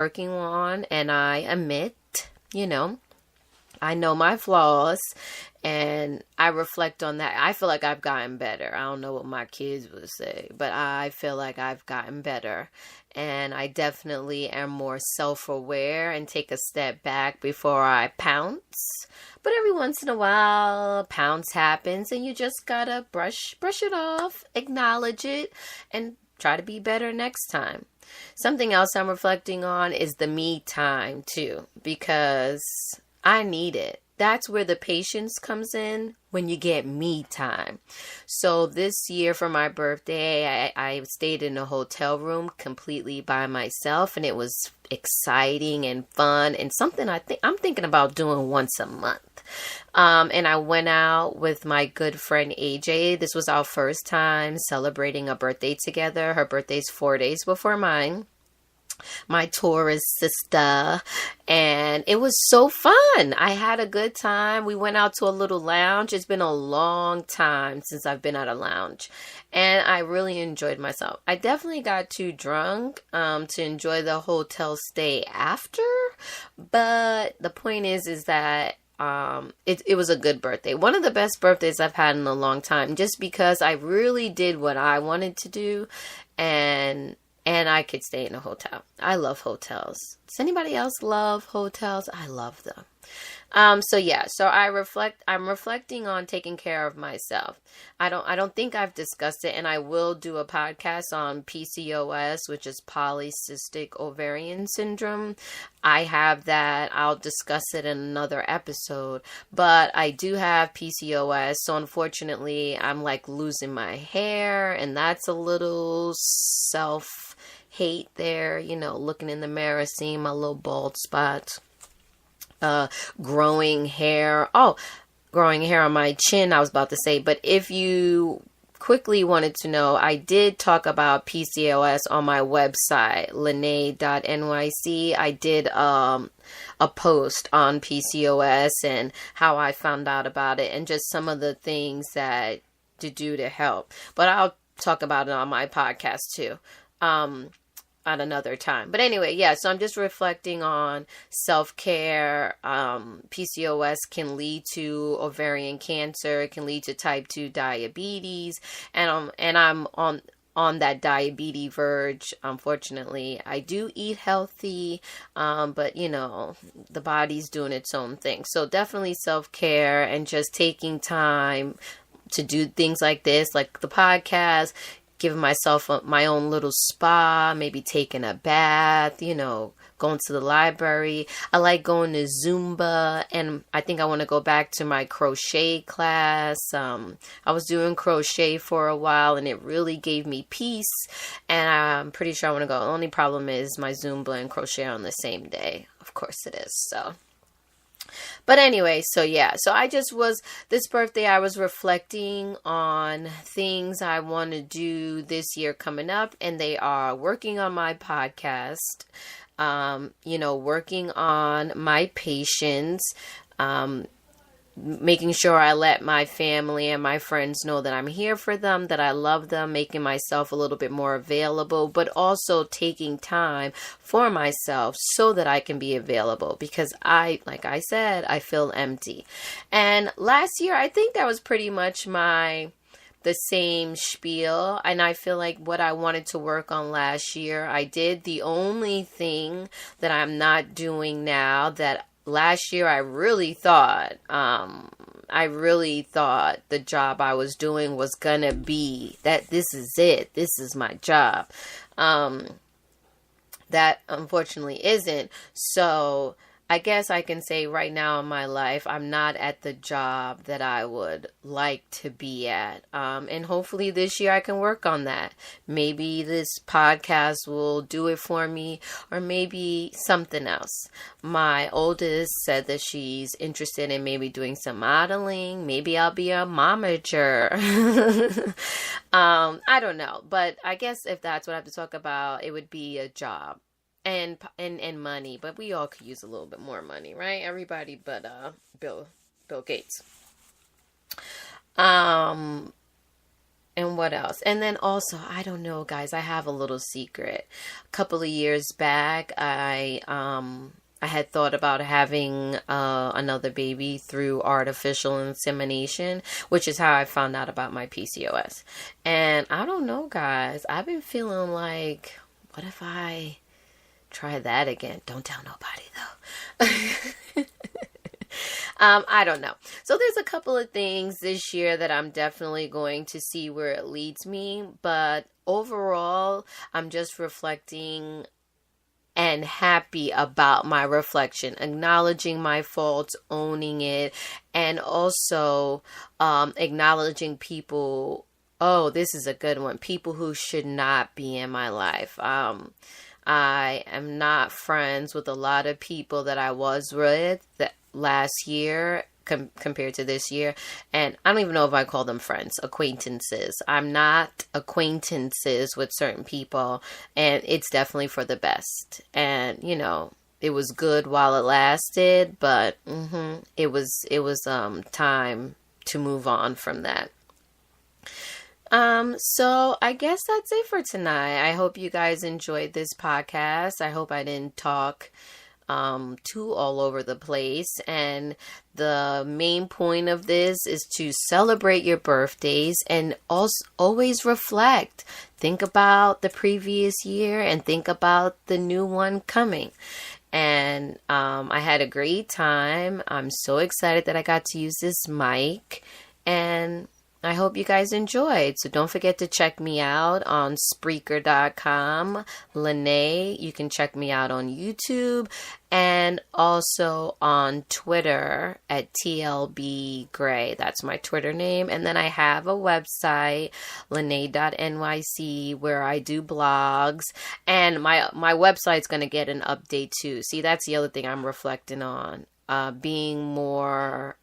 working on, and I admit, you know, I know my flaws and I reflect on that. I feel like I've gotten better. I don't know what my kids would say, but I feel like I've gotten better. And I definitely am more self-aware and take a step back before I pounce. But every once in a while, a pounce happens and you just gotta brush it off, acknowledge it, and try to be better next time. Something else I'm reflecting on is the me time too, because I need it. That's where the patience comes in, when you get me time. So this year for my birthday, I stayed in a hotel room completely by myself, and it was exciting and fun and something I'm thinking about doing once a month. And I went out with my good friend AJ. This was our first time celebrating a birthday together. Her birthday's 4 days before mine, my Taurus sister, and it was so fun. I had a good time. We went out to a little lounge. It's been a long time since I've been at a lounge, and I really enjoyed myself. I definitely got too drunk to enjoy the hotel stay after, but the point is that it was a good birthday. One of the best birthdays I've had in a long time, just because I really did what I wanted to do, and I could stay in a hotel. I love hotels. Does anybody else love hotels? I love them. So I'm reflecting on taking care of myself. I don't think I've discussed it, and I will do a podcast on PCOS, which is polycystic ovarian syndrome. I have that. I'll discuss it in another episode, but I do have PCOS. So unfortunately, I'm like losing my hair, and that's a little hate there, looking in the mirror, seeing my little bald spots, growing hair on my chin, I was about to say. But if you quickly wanted to know, I did talk about PCOS on my website, lene.nyc. I did a post on PCOS and how I found out about it and just some of the things that to do to help. But I'll talk about it on my podcast too. At another time. But anyway, yeah, so I'm just reflecting on self-care. PCOS can lead to ovarian cancer. It can lead to type 2 diabetes. And I'm on that diabetes verge. Unfortunately, I do eat healthy, but the body's doing its own thing. So definitely self-care and just taking time to do things like this, like the podcast, giving myself my own little spa, maybe taking a bath, going to the library. I like going to Zumba, and I think I want to go back to my crochet class. I was doing crochet for a while, and it really gave me peace, and I'm pretty sure I want to go. The only problem is my Zumba and crochet on the same day. Of course it is, so. But anyway, so this birthday, I was reflecting on things I want to do this year coming up, and they are working on my podcast, working on my patience, making sure I let my family and my friends know that I'm here for them, that I love them, making myself a little bit more available, but also taking time for myself so that I can be available, because like I said, I feel empty. And last year, I think that was pretty much the same spiel, and I feel like what I wanted to work on last year, I did. The only thing that I'm not doing now that last year I really thought the job I was doing was gonna be that. This is it. This is my job. That unfortunately isn't. So I guess I can say right now in my life, I'm not at the job that I would like to be at. And hopefully this year I can work on that. Maybe this podcast will do it for me, or maybe something else. My oldest said that she's interested in maybe doing some modeling. Maybe I'll be a momager. I don't know. But I guess if that's what I have to talk about, it would be a job. And money, but we all could use a little bit more money, right? Everybody but Bill Gates. And what else? And then also, I don't know, guys, I have a little secret. A couple of years back, I had thought about having another baby through artificial insemination, which is how I found out about my PCOS. And I don't know, guys. I've been feeling like, what if I try that again? Don't tell nobody, though. I don't know. So there's a couple of things this year that I'm definitely going to see where it leads me. But overall, I'm just reflecting and happy about my reflection, acknowledging my faults, owning it, and also acknowledging people. Oh, this is a good one. People who should not be in my life. I am not friends with a lot of people that I was with last year compared to this year. And I don't even know if I call them friends, acquaintances. I'm not acquaintances with certain people, and it's definitely for the best. And, you know, it was good while it lasted, but it was time to move on from that. So I guess that's it for tonight. I hope you guys enjoyed this podcast. I hope I didn't talk too all over the place. And the main point of this is to celebrate your birthdays and also always reflect. Think about the previous year and think about the new one coming. And I had a great time. I'm so excited that I got to use this mic, and I hope you guys enjoyed. So don't forget to check me out on Spreaker.com. Lene, you can check me out on YouTube and also on Twitter at TLB Gray. That's my Twitter name. And then I have a website, lene.nyc, where I do blogs. And my website's going to get an update too. See, that's the other thing I'm reflecting on. Being more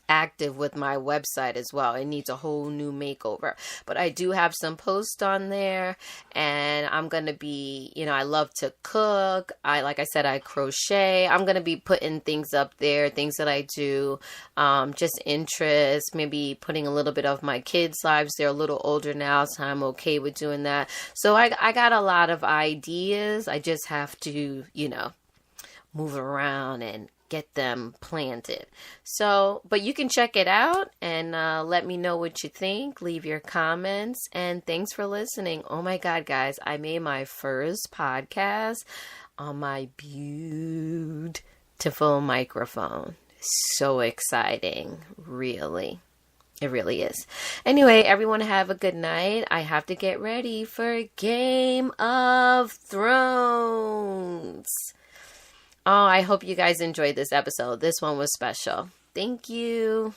active with my website as well. It needs a whole new makeover, but I do have some posts on there, and I'm going to be, you know, I love to cook. Like I said, I crochet. I'm going to be putting things up there, things that I do, just interest, maybe putting a little bit of my kids' lives. They're a little older now, so I'm okay with doing that. So I got a lot of ideas. I just have to, you know, move around and get them planted. So, but you can check it out and let me know what you think. Leave your comments, and thanks for listening. Oh my God, guys, I made my first podcast on my beautiful microphone. So exciting, really. It really is. Anyway, everyone have a good night. I have to get ready for Game of Thrones. Oh, I hope you guys enjoyed this episode. This one was special. Thank you.